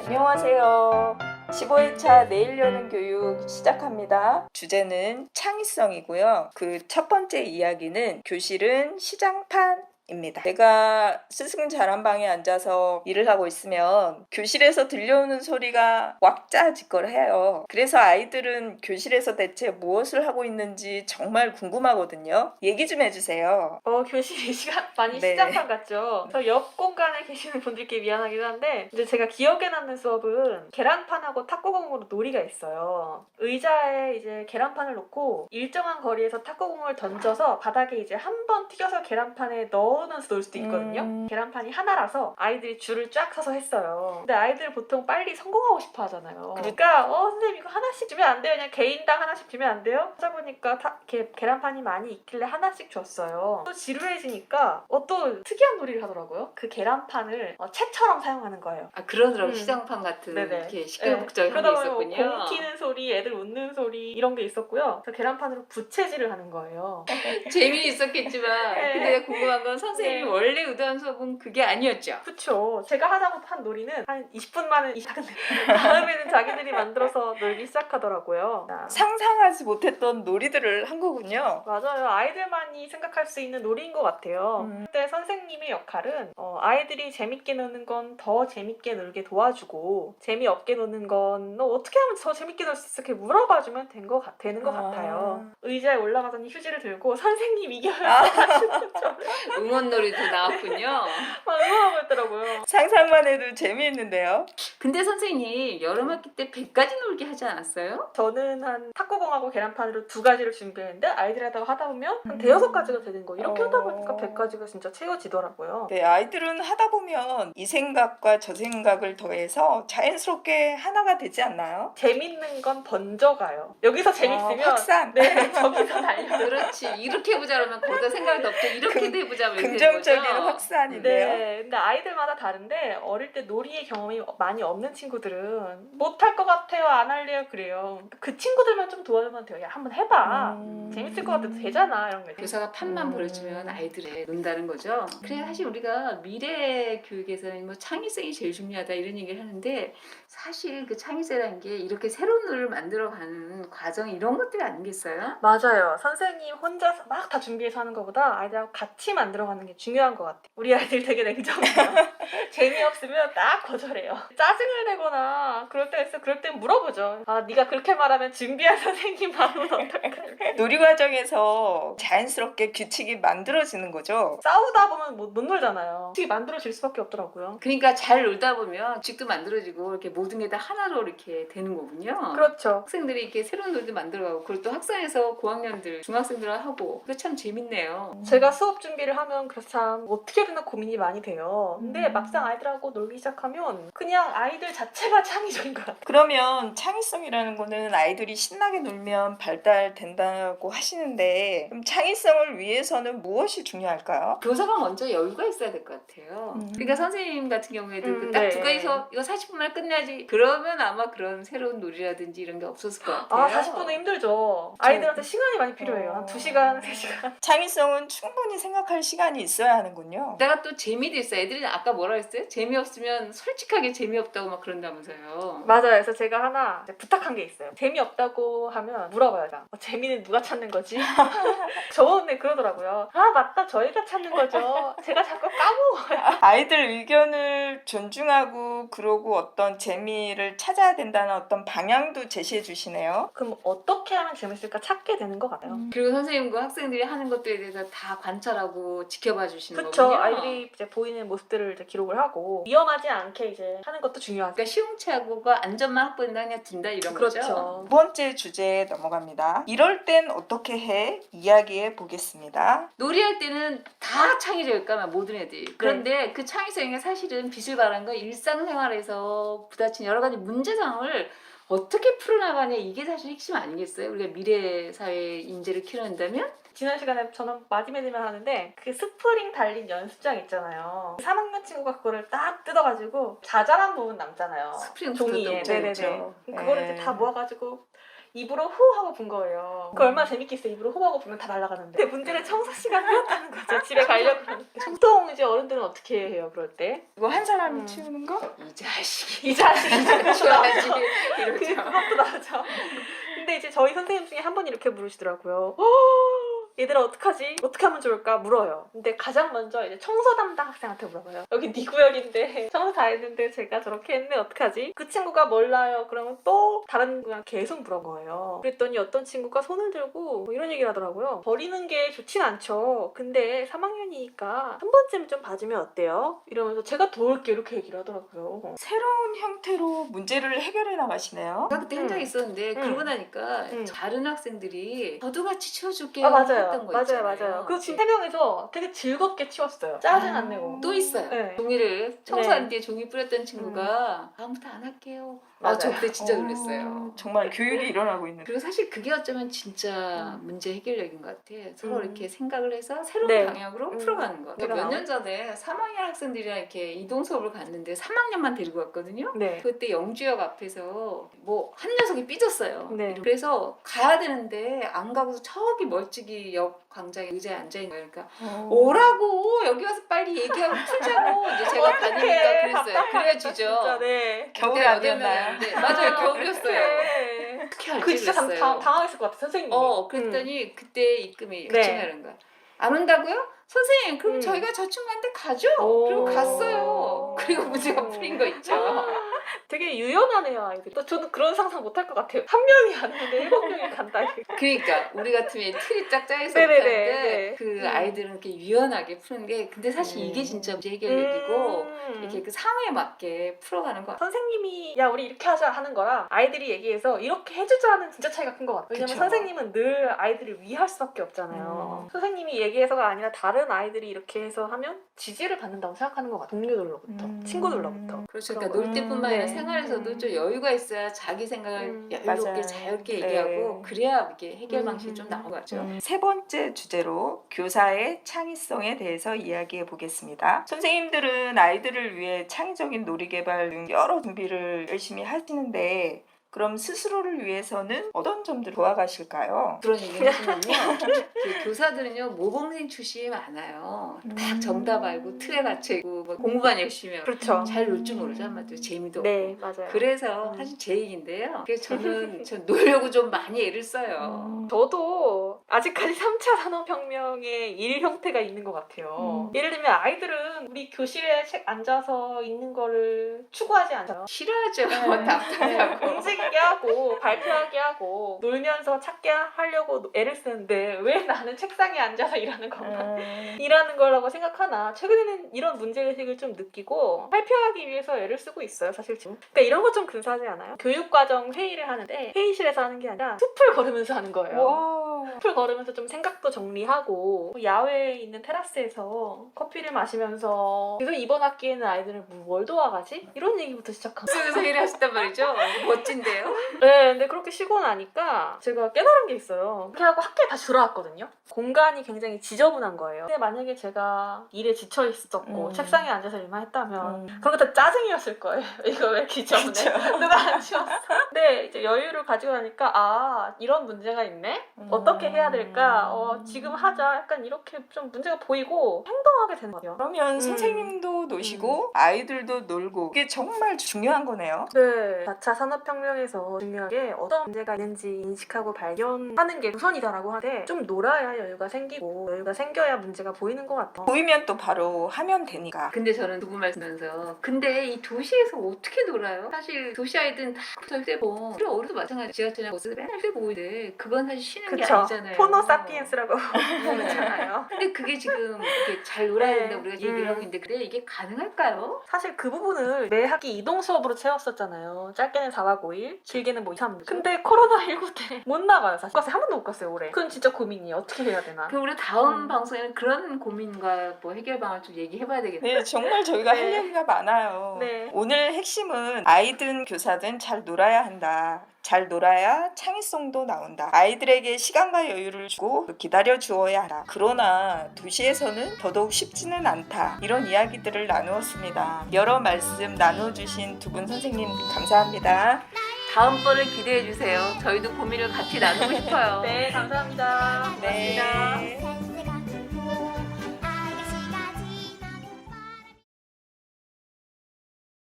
안녕하세요. 15회차 내일 여는 교육 시작합니다. 주제는 창의성이고요. 그 첫 번째 이야기는 교실은 시장판입니다. 제가 스승 자랑방에 앉아서 일을 하고 있으면 교실에서 들려오는 소리가 왁자지껄해요. 그래서 아이들은 교실에서 대체 무엇을 하고 있는지 정말 궁금하거든요. 얘기 좀 해주세요. 교실이 많이 네. 시장판 같죠? 저 옆 공간에 계시는 분들께 미안하기도 한데 이제 제가 기억에 남는 수업은 계란판하고 탁구공으로 놀이가 있어요. 의자에 이제 계란판을 놓고 일정한 거리에서 탁구공을 던져서 바닥에 이제 한 번 튀겨서 계란판에 넣으면서 놀 수도 있거든요. 계란판이 하나라서 아이들이 줄을 쫙 서서 했어요. 근데 아이들 보통 빨리 성공하고 싶어 하잖아요. 그러니까 선생님 이거 하나씩 주면 안 돼요? 그냥 개인당 하나씩 주면 안 돼요? 찾아보니까 계란판이 많이 있길래 하나씩 줬어요. 또 지루해지니까 또 특이한 놀이를 하더라고요. 그 계란판을 채처럼 사용하는 거예요. 아, 그러더라고. 시장판 같은 네네. 이렇게 시끌벅적한 게 그러다 보면 있었군요. 공 튀는 소리, 애들 웃는 소리 이런 게 있었고요. 그 계란판으로 부채질을 하는 거예요. 재미있었겠지만 네. 근데 궁금한 건 선생님이 네. 원래 의도한 수업은 그게 아니었죠? 그쵸. 제가 하자고 한 놀이는 한 20분 만에 다음에는 자기들이 만들어서 놀기 시작하더라고요. 상상하지 못했던 놀이들을 한 거군요. 맞아요. 아이들만이 생각할 수 있는 놀이인 것 같아요. 그때 선생님의 역할은 아이들이 재밌게 노는 건 더 재밌게 놀게 도와주고 재미없게 노는 건 너 어떻게 하면 더 재밌게 놀 수 있어? 이렇게 물어봐주면 되는 것 같아요. 의자에 올라가더니 휴지를 들고 선생님 이겨요. 응원놀이도 나왔군요. 막 응원하고 있더라고요. 상상만 해도 재미있는데요. 근데 선생님 여름 학기 때 100가지 놀기 하지 않았어요? 저는 한 탁구공하고 계란판으로 2가지를 준비했는데 아이들하다가 하다 보면 한 5-6가지가 되는 거. 이렇게 하다 보니까 100가지가 진짜 채워지더라고요. 네, 아이들은 하다 보면 이 생각과 저 생각을 더해서 자연스럽게 하나가 되지 않나요? 재밌는 건 번져가요. 여기서 재밌으면 확산. 네, 저기서 달려. 그렇지. 이렇게 해보자 그러면 거기다 생각도 없죠. 이렇게도 해보자 이렇게 긍정적인 되는 거죠? 확산인데요. 네, 근데 아이들마다 다른데 어릴 때 놀이의 경험이 많이 없는 친구들은 못할 것 같아요, 안 할래요, 그래요. 그 친구들만 좀 도와주면 돼요. 야, 한번 해봐. 재밌을 것 같아도 되잖아, 이런 거. 교사가 판만 보여주면 아이들이 논다는 거죠. 그래 사실 우리가 미래 교육에서는 뭐 창의성이 제일 중요하다 이런 얘기를 하는데 사실 그 창의성이라는 게 이렇게 새로운 놀이를 만들어가는 과정 이런 것들이 아니겠어요? 맞아요. 선생님 혼자서 막 다 준비해서 하는 것보다 아이들하고 같이 만들어가는 게 중요한 것 같아요. 우리 아이들 되게 냉정해요. 재미없으면 딱 거절해요. 짜증을 내거나 그럴 때가 있어. 그럴 땐 물어보죠. 아, 네가 그렇게 말하면 준비한 선생님 마음은 어떨까? 놀이 과정에서 자연스럽게 규칙이 만들어지는 거죠. 싸우다 보면 못 놀잖아요. 규칙이 만들어질 수밖에 없더라고요. 그러니까 잘 놀다 보면 직도 만들어지고 이렇게 모든 게 다 하나로 이렇게 되는 거군요. 그렇죠. 학생들이 이렇게 새로운 놀이도 만들어가고 그리고 또 학생에서 고학년들, 중학생들 하고 그게 참 재밌네요. 제가 수업 준비를 하면 그래서 참 어떻게 해야 되나 고민이 많이 돼요. 근데 막상 아이들하고 놀기 시작하면 그냥 아이들 자체가 창의적인 것 같아요. 그러면 창의성이라는 거는 아이들이 신나게 놀면 발달된다고 하시는데 그럼 창의성을 위해서는 무엇이 중요할까요? 교사가 먼저 여유가 있어야 될 것 같아요. 그러니까 선생님 같은 경우에도 딱 두 가지서 이거 40분 만에 끝내야지 그러면 아마 그런 새로운 놀이라든지 이런 게 없었을 것 같아요. 아, 40분은 힘들죠. 아이들한테 시간이 많이 필요해요. 한 2시간, 3시간. 창의성은 충분히 생각할 시간이 있어야 하는군요. 내가 또 재미도 있어. 애들이 아까 뭐라 했어요? 재미없으면 솔직하게 재미없다고 막 그런다면서요. 맞아요. 그래서 제가 하나 이제 부탁한 게 있어요. 재미없다고 하면 물어봐요. 재미는 누가 찾는 거지? 저번에 그러더라고요. 아, 맞다. 저희가 찾는 거죠. 제가 자꾸 까먹어요. 아이들 의견을 존중하고 그러고 어떤 재미를 찾아야 된다는 어떤 방향도 제시해 주시네요. 그럼 어떻게 하면 재밌을까 찾게 되는 것 같아요. 그리고 선생님과 학생들이 하는 것들에 대해서 다 관찰하고 지켜봐 주시는 그쵸. 거군요. 아이들이 이제 보이는 모습들을 이제 기록을 하고 위험하지 않게 이제 하는 것도 중요하죠. 그러니까 시흥차고가 안전만 확보된다 그냥 든다 이런 거죠. 그렇죠. 두 번째 주제에 넘어갑니다. 이럴 땐 어떻게 해? 이야기해 보겠습니다. 놀이할 때는 다 창의적일까 모든 애들이. 그런데 그 창의성이 사실은 빛을 발한 건 일상생활에서 부딪힌 여러 가지 문제상을 어떻게 풀어나가냐 이게 사실 핵심 아니겠어요? 우리가 미래 사회 인재를 키워낸다면? 지난 시간에 저는 마지막에 되면 하는데 그 스프링 달린 연습장 있잖아요. 3학년 친구가 그거를 딱 뜯어가지고 자잘한 부분 남잖아요. 스프링 종이에. 붙었던 거 네네네. 있죠. 그거를 네. 이제 다 모아가지고 입으로 후 하고 분 거예요. 그 얼마나 재밌겠어요. 입으로 후 하고 부면 다 날아가는데. 근데 문제는 청소 시간이었다는 거죠. 집에 가려고 하는데. 보통 이제 어른들은 어떻게 해요 그럴 때? 이거 한 사람이 치우는 거? 이 자식이 이 자식이 줘야지 이러죠. 그것도 나오죠. 근데 이제 저희 선생님 중에 한 분이 이렇게 물으시더라고요. 얘들아 어떡하지? 어떻게 하면 좋을까? 물어요. 근데 가장 먼저 이제 청소 담당 학생한테 물어봐요. 여기 네 구역인데 청소 다 했는데 제가 저렇게 했네 어떡하지? 그 친구가 몰라요. 그러면 또 다른 분이랑 계속 물은 거예요. 그랬더니 어떤 친구가 손을 들고 뭐 이런 얘기를 하더라고요. 버리는 게 좋진 않죠. 근데 3학년이니까 한 번쯤 좀 봐주면 어때요? 이러면서 제가 도울게 이렇게 얘기를 하더라고요. 새로운 형태로 문제를 해결해 나가시네요. 제가 그때 현장에 있었는데 응. 그러고 나니까 응. 다른 학생들이 저도 같이 치워줄게요 아 맞아요. 했던 거 맞아요. 있잖아요. 맞아요. 그리고 지금 3명에서 되게 즐겁게 치웠어요. 짜증 안 내고. 또 있어요. 네. 종이를 청소하는 뒤에 종이 뿌렸던 친구가 다음부터 안 할게요. 맞아요. 저 그때 진짜 놀랐어요. 정말 교육이 일어나고 있는. 그리고 사실 그게 어쩌면 진짜 문제 해결력인 것 같아. 서로 이렇게 생각을 해서 새로운 네. 방향으로 풀어가는 거. 제가 몇 년 전에 3학년 학생들이랑 이렇게 이동 수업을 갔는데 3학년만 데리고 갔거든요. 네. 그때 영주역 앞에서 뭐 한 녀석이 삐졌어요. 네. 그래서 가야 되는데 안 가고서 저기 멀찍이 역 광장에 의자에 앉아 있는 거예요. 그러니까 오. 오라고 여기 와서 빨리 얘기하고 풀자고 이제 제가 가니까 그랬어요. 그래주죠. 진짜 네. 겨울이 그때 아니었나요? 8명이었는데 맞아요. 겨울이었어요. 네. 어떻게 할지 그 진짜 그랬어요. 당황했을 것 같아 선생님이. 그랬더니 그때 입금이 네. 그친다는 거야. 안 온다고요? 선생님 그럼 음. 저희가 저 친구한테 가죠. 오. 그리고 갔어요. 그리고 문제가 풀린 거 있죠. 되게 유연하네요 아이들이. 또 저는 그런 상상 못할 것 같아요. 한 명이 왔는데 7명이 간다. 그러니까 우리 같으면 틀이 쫙 짜여서 네네네. 못하는데 네. 그 아이들은 이렇게 유연하게 푸는 게 근데 사실 이게 진짜 문제 해결력이고 이렇게 그 상황에 맞게 풀어가는 거. 선생님이 야 우리 이렇게 하자 하는 거랑 아이들이 얘기해서 이렇게 해주자는 진짜 차이가 큰 것 같아요. 왜냐면 그쵸. 선생님은 늘 아이들을 위할 수밖에 없잖아요. 선생님이 얘기해서가 아니라 다른 아이들이 이렇게 해서 하면 지지를 받는다고 생각하는 것 같아요. 동료들로부터, 친구들로부터. 그렇죠. 그런 그러니까 놀 때뿐만 아니라 네. 생활에서도 좀 여유가 있어야 자기 생각을 여유롭게 맞아요. 자유롭게 네. 얘기하고 그래야 이게 해결 방식이 좀 나온 거죠. 세 번째 주제로 교사의 창의성에 대해서 이야기해 보겠습니다. 선생님들은 아이들을 위해 창의적인 놀이 개발 등 여러 준비를 열심히 하시는데 그럼 스스로를 위해서는 어떤 점들을 도와가실까요? 그런 얘기 하시면요. 그 교사들은요 모범생 출신이 많아요. 딱 정답 알고 틀에 갇혀있고 뭐 공부만 열심히 하고 그렇죠. 잘 놀 줄 모르죠. 한마디로 재미도 없고. 네, 맞아요. 그래서 사실 제 얘기인데요. 그래서 전 놀려고 좀 많이 애를 써요. 저도 아직까지 3차 산업혁명의 일 형태가 있는 것 같아요. 예를 들면 아이들은 우리 교실에 책 앉아서 있는 거를 추구하지 않아요. 싫어하죠. 네. 답답하고. 움직이게 하고 발표하게 하고 놀면서 찾게 하려고 애를 쓰는데 왜 나는 책상에 앉아서 일하는 건가? 일하는 거라고 생각하나 최근에는 이런 문제의식을 좀 느끼고 발표하기 위해서 애를 쓰고 있어요 사실 지금. 그러니까 이런 거 좀 근사하지 않아요? 교육과정 회의를 하는데 회의실에서 하는 게 아니라 숲을 걸으면서 하는 거예요. 와. 숲을 걸으면서 좀 생각도 정리하고 야외에 있는 테라스에서 커피를 마시면서 그래서 이번 학기에는 아이들은 뭘 도와가지? 이런 얘기부터 시작한 거예요. 무슨 회의를 하셨단 말이죠. 멋진데요. 네, 근데 그렇게 쉬고 나니까 제가 깨달은 게 있어요. 그렇게 하고 학교에 다시 돌아왔거든요. 공간이 굉장히 지저분한 거예요. 근데 만약에 제가 일에 지쳐 있었고 책상에 앉아서 일만 했다면 그런 거 다 짜증이었을 거예요. 이거 왜 이렇게 지저분해? 누가 안 치웠어? 근데 이제 여유를 가지고 나니까 아 이런 문제가 있네? 어떻게 해야 될까? 지금 하자. 약간 이렇게 좀 문제가 보이고 행동하게 되는 거예요. 그러면 선생님도 노시고 아이들도 놀고 이게 정말 중요한 거네요. 네. 4차 산업혁명에서 중요한 게 어떤 문제가 있는지 인식하고 발견하는 게 우선이다라고 하는데 좀 놀아야 여유가 생기고 여유가 생겨야 문제가 보이는 것 같아요. 보이면 또 바로 하면 되니까. 근데 저는 두 분 말씀하면서 근데 이 도시에서 어떻게 놀아요? 사실 도시 아이들은 다 휴대폰 우리 어른도 마찬가지 지하철이나 버스에서 맨날 휴대폰 보이는데 그건 사실 쉬는 게 그쵸. 아니잖아요. 포노 사피엔스라고 부르잖아요. 근데 그게 지금 이렇게 잘 놀아야 네. 된다 우리가 얘기를 하고 있는데 근데 이게 가능할까요? 사실 그 부분을 매 학기 이동 수업으로 채웠었잖아요. 짧게는 4박 5일, 길게는 뭐 2, 3주. 근데 코로나19 때 못 나가요. 사실 한 번도 못 갔어요 올해. 그건 진짜 고민이에요. 어떻게 해야 되나. 그럼 우리 다음 방송에는 그런 고민과 뭐 해결 방안을 좀 얘기해봐야 되겠네요. 네, 정말 저희가 네. 할 얘기가 많아요. 네. 오늘 핵심은 아이든 교사든 잘 놀아야 한다. 잘 놀아야 창의성도 나온다. 아이들에게 시간과 여유를 주고 기다려 주어야 한다. 그러나 도시에서는 더더욱 쉽지는 않다. 이런 이야기들을 나누었습니다. 여러 말씀 나눠주신 두 분 선생님 감사합니다. 다음번을 기대해 주세요. 저희도 고민을 같이 나누고 싶어요. 네, 감사합니다. 네. 고맙습니다.